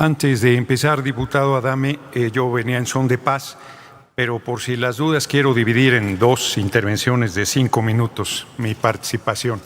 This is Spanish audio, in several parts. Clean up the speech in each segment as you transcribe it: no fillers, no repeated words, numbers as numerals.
Antes de empezar, diputado Adame, yo venía en son de paz, pero por si las dudas quiero dividir en dos intervenciones de 5 minutos mi participación.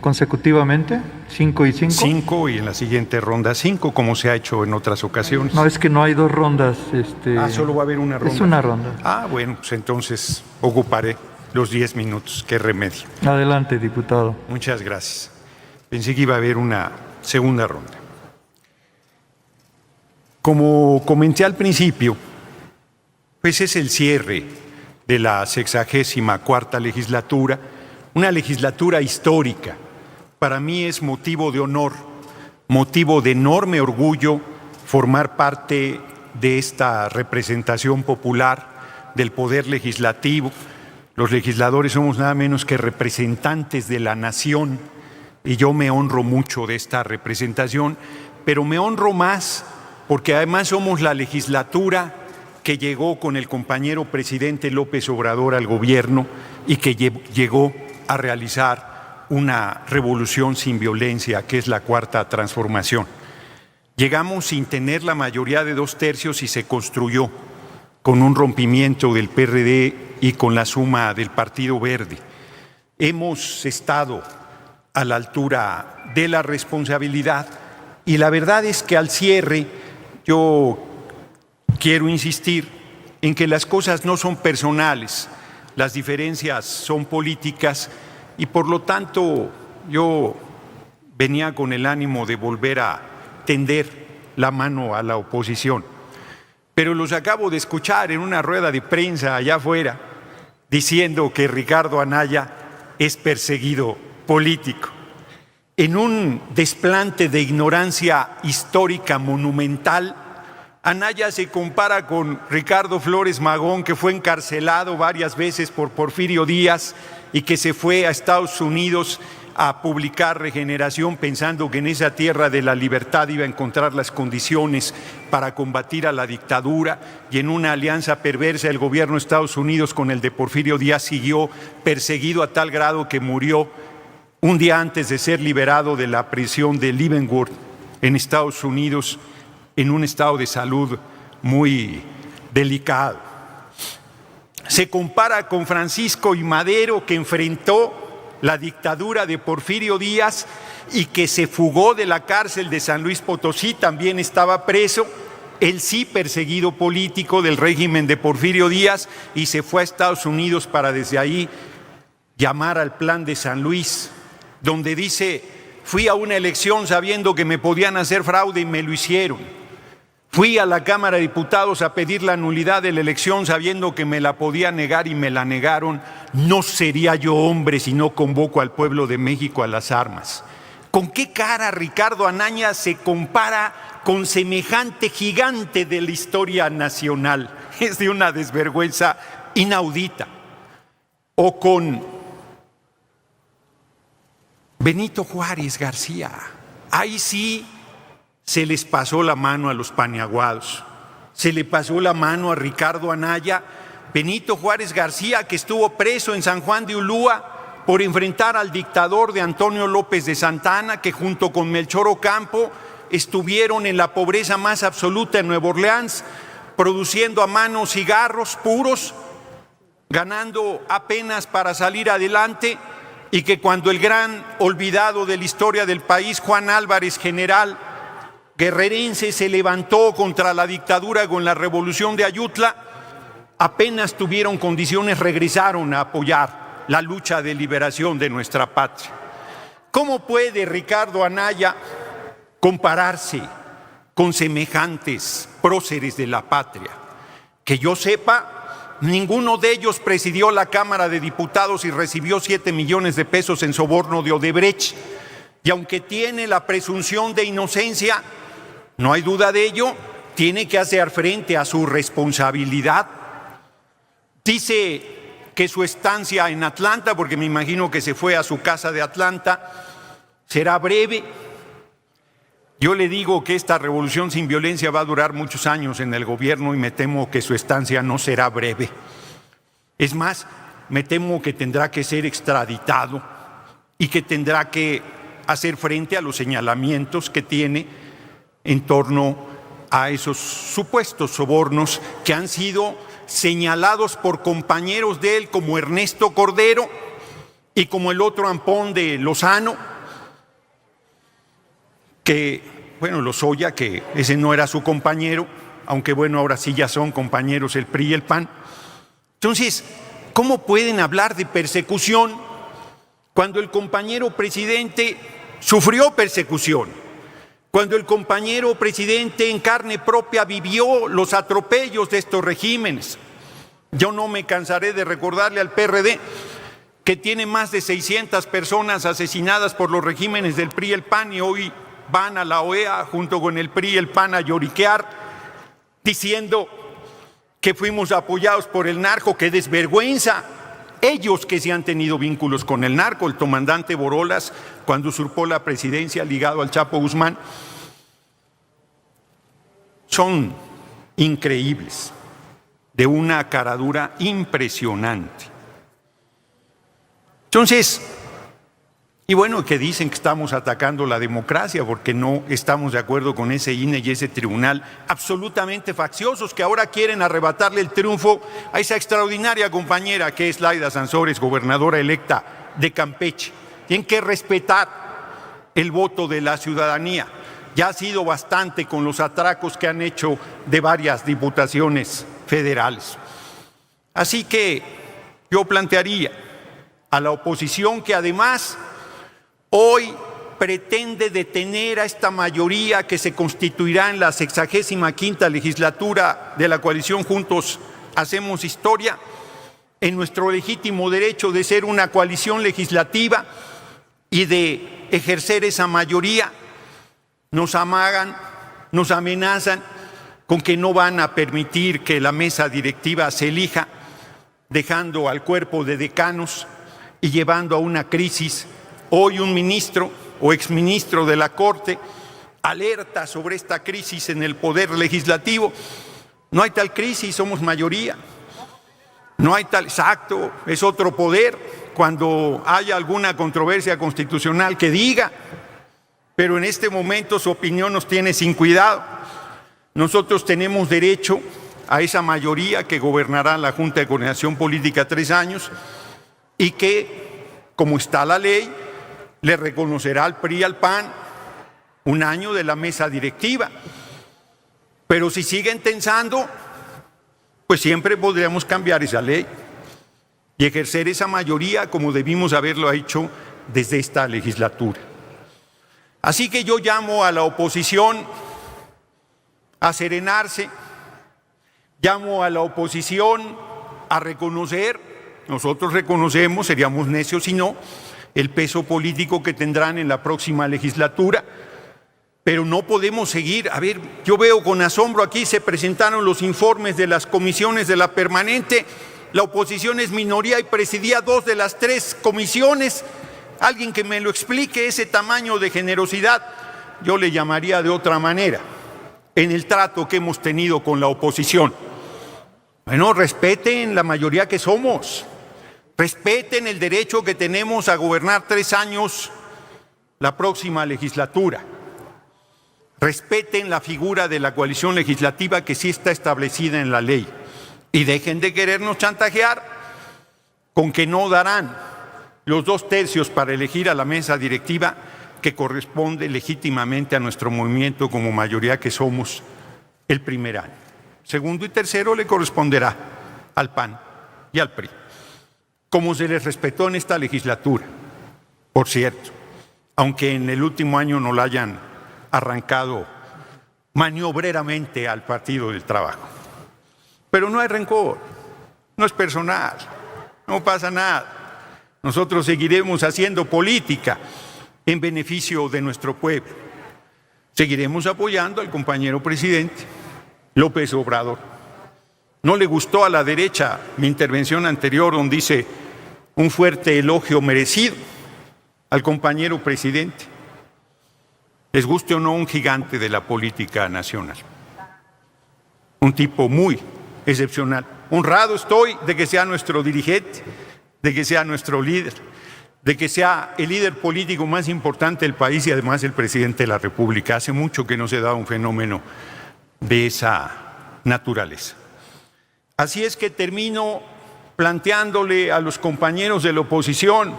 ¿Consecutivamente? ¿5 y 5? 5 y en la siguiente ronda 5, como se ha hecho en otras ocasiones. No, es que no hay dos rondas. Solo va a haber una ronda. Es una ronda. Bueno, pues entonces ocuparé los 10 minutos. Qué remedio. Adelante, diputado. Muchas gracias. Pensé que iba a haber una segunda ronda. Como comenté al principio, pues es el cierre de la 64ª legislatura, una legislatura histórica. Para mí es motivo de honor, motivo de enorme orgullo formar parte de esta representación popular del poder legislativo. Los legisladores somos nada menos que representantes de la nación y yo me honro mucho de esta representación, pero me honro más porque además somos la legislatura que llegó con el compañero presidente López Obrador al gobierno y que llegó a realizar una revolución sin violencia, que es la Cuarta Transformación. Llegamos sin tener la mayoría de 2/3 y se construyó con un rompimiento del PRD y con la suma del Partido Verde. Hemos estado a la altura de la responsabilidad y la verdad es que al cierre yo quiero insistir en que las cosas no son personales, las diferencias son políticas y por lo tanto yo venía con el ánimo de volver a tender la mano a la oposición. Pero los acabo de escuchar en una rueda de prensa allá afuera diciendo que Ricardo Anaya es perseguido político. En un desplante de ignorancia histórica monumental, Anaya se compara con Ricardo Flores Magón, que fue encarcelado varias veces por Porfirio Díaz y que se fue a Estados Unidos a publicar Regeneración pensando que en esa tierra de la libertad iba a encontrar las condiciones para combatir a la dictadura, y en una alianza perversa el gobierno de Estados Unidos con el de Porfirio Díaz siguió perseguido a tal grado que murió un día antes de ser liberado de la prisión de Leavenworth en Estados Unidos en un estado de salud muy delicado. Se compara con Francisco I. Madero, que enfrentó la dictadura de Porfirio Díaz y que se fugó de la cárcel de San Luis Potosí, también estaba preso, él sí perseguido político del régimen de Porfirio Díaz, y se fue a Estados Unidos para desde ahí llamar al Plan de San Luis, donde dice: fui a una elección sabiendo que me podían hacer fraude y me lo hicieron. Fui a la Cámara de Diputados a pedir la nulidad de la elección sabiendo que me la podía negar y me la negaron. No sería yo hombre si no convoco al pueblo de México a las armas. ¿Con qué cara Ricardo Anaya se compara con semejante gigante de la historia nacional? Es de una desvergüenza inaudita. O con Benito Juárez García. Ahí sí se les pasó la mano a los paniaguados, se le pasó la mano a Ricardo Anaya. Benito Juárez García, que estuvo preso en San Juan de Ulúa por enfrentar al dictador de Antonio López de Santa Anna, que junto con Melchor Ocampo estuvieron en la pobreza más absoluta en Nueva Orleans, produciendo a mano cigarros puros, ganando apenas para salir adelante, y que cuando el gran olvidado de la historia del país, Juan Álvarez, general guerrerense, se levantó contra la dictadura con la revolución de Ayutla, apenas tuvieron condiciones, regresaron a apoyar la lucha de liberación de nuestra patria. ¿Cómo puede Ricardo Anaya compararse con semejantes próceres de la patria? Que yo sepa, ninguno de ellos presidió la Cámara de Diputados y recibió 7 millones de pesos en soborno de Odebrecht. Y aunque tiene la presunción de inocencia, no hay duda de ello, tiene que hacer frente a su responsabilidad. Dice que su estancia en Atlanta, porque me imagino que se fue a su casa de Atlanta, será breve. Yo le digo que esta revolución sin violencia va a durar muchos años en el gobierno y me temo que su estancia no será breve. Es más, me temo que tendrá que ser extraditado y que tendrá que hacer frente a los señalamientos que tiene en torno a esos supuestos sobornos que han sido señalados por compañeros de él como Ernesto Cordero y como el otro Ampón de Lozano, que, bueno, Lozoya, que ese no era su compañero, aunque bueno, ahora sí ya son compañeros el PRI y el PAN. Entonces, ¿cómo pueden hablar de persecución cuando el compañero presidente sufrió persecución? Cuando el compañero presidente en carne propia vivió los atropellos de estos regímenes. Yo no me cansaré de recordarle al PRD que tiene más de 600 personas asesinadas por los regímenes del PRI y el PAN y hoy van a la OEA junto con el PRI y el PAN a lloriquear diciendo que fuimos apoyados por el narco. ¡Qué desvergüenza! Ellos que sí han tenido vínculos con el narco, el comandante Borolas, cuando usurpó la presidencia ligado al Chapo Guzmán, son increíbles, de una caradura impresionante. Entonces, y bueno, que dicen que estamos atacando la democracia porque no estamos de acuerdo con ese INE y ese tribunal absolutamente facciosos que ahora quieren arrebatarle el triunfo a esa extraordinaria compañera que es Laida Sansores, gobernadora electa de Campeche. Tienen que respetar el voto de la ciudadanía. Ya ha sido bastante con los atracos que han hecho de varias diputaciones federales. Así que yo plantearía a la oposición que además hoy pretende detener a esta mayoría que se constituirá en la 65ª legislatura de la coalición Juntos Hacemos Historia, en nuestro legítimo derecho de ser una coalición legislativa y de ejercer esa mayoría. Nos amagan, nos amenazan con que no van a permitir que la mesa directiva se elija, dejando al cuerpo de decanos y llevando a una crisis. Hoy un ministro o exministro de la Corte alerta sobre esta crisis en el Poder Legislativo. No hay tal crisis, somos mayoría. No hay tal, exacto, es otro poder. Cuando haya alguna controversia constitucional que diga, pero en este momento su opinión nos tiene sin cuidado. Nosotros tenemos derecho a esa mayoría que gobernará la Junta de Coordinación Política 3 años y que, como está la ley, le reconocerá al PRI y al PAN 1 año de la mesa directiva. Pero si siguen tensando, pues siempre podríamos cambiar esa ley y ejercer esa mayoría como debimos haberlo hecho desde esta legislatura. Así que yo llamo a la oposición a serenarse, llamo a la oposición a reconocer, nosotros reconocemos, seríamos necios si no, el peso político que tendrán en la próxima legislatura, pero no podemos seguir. A ver, yo veo con asombro aquí se presentaron los informes de las comisiones de la permanente, la oposición es minoría y presidía 2 de las 3 comisiones. Alguien que me lo explique, ese tamaño de generosidad, yo le llamaría de otra manera, en el trato que hemos tenido con la oposición. Bueno, respeten la mayoría que somos. Respeten el derecho que tenemos a gobernar 3 años la próxima legislatura. Respeten la figura de la coalición legislativa que sí está establecida en la ley. Y dejen de querernos chantajear con que no darán los 2/3 para elegir a la mesa directiva que corresponde legítimamente a nuestro movimiento como mayoría que somos el primer año. Segundo y tercero le corresponderá al PAN y al PRI, como se les respetó en esta legislatura, por cierto, aunque en el último año no la hayan arrancado maniobreramente al Partido del Trabajo. Pero no hay rencor, no es personal, no pasa nada. Nosotros seguiremos haciendo política en beneficio de nuestro pueblo. Seguiremos apoyando al compañero presidente López Obrador. No le gustó a la derecha mi intervención anterior donde dice un fuerte elogio merecido al compañero presidente. Les guste o no, un gigante de la política nacional. Un tipo muy excepcional. Honrado estoy de que sea nuestro dirigente, de que sea nuestro líder. de que sea el líder político más importante del país y además el presidente de la República. Hace mucho que no se da un fenómeno de esa naturaleza. Así es que termino planteándole a los compañeros de la oposición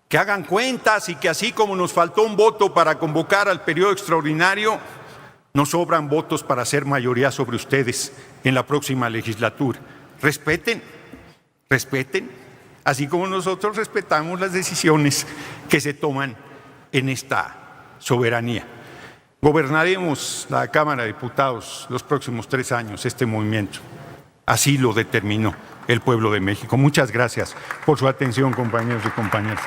que hagan cuentas y que así como nos faltó un voto para convocar al periodo extraordinario, nos sobran votos para hacer mayoría sobre ustedes en la próxima legislatura. Respeten, así como nosotros respetamos las decisiones que se toman en esta soberanía. Gobernaremos la Cámara de Diputados los próximos 3 años, este movimiento. Así lo determinó el pueblo de México. Muchas gracias por su atención, compañeros y compañeras.